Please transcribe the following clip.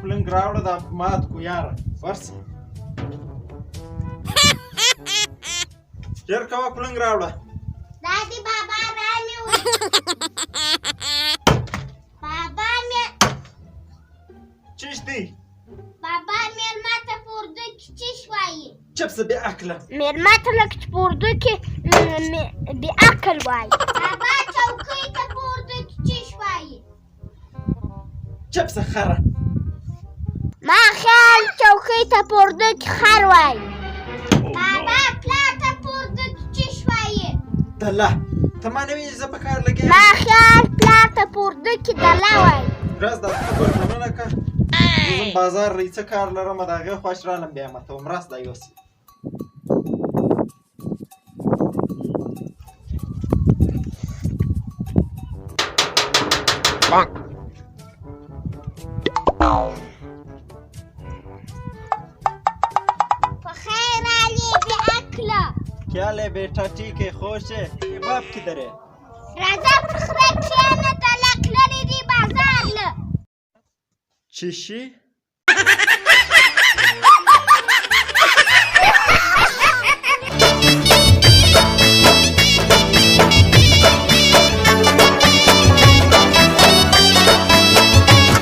کلنګ راوړه دا مات کو یاره ورسه ژر کوه کلنګ راوړه دا دې بابا رانیو بابا مې چیش دی بابا مېلمه ته په اردو کې چیش وایي چپ څه بې عقله مېلمه ته لکه چې په اردو کې بې عقل وایي بابا چوکۍ ته په اردو کې چیش وایي چپ څه خره ما خیال چوکۍ ته په اردو کې خر وایي بابا پلار ته په اردو کې چیش وایي دله ته ما نه وینې زه په کار لګیا ما خیال پلار ته په اردو کې دله وایي راز دا خبر مننه که زم بازار ری څه کار لرم د هغې خوښ رالم بیا مته وم راست دا یوسې بخیر علی بی عقله क्या ले बेटा ठीक है खुश है ये बाप किधर है راځه پر خره کښېنه ته لک لرې دی بازار له چی شي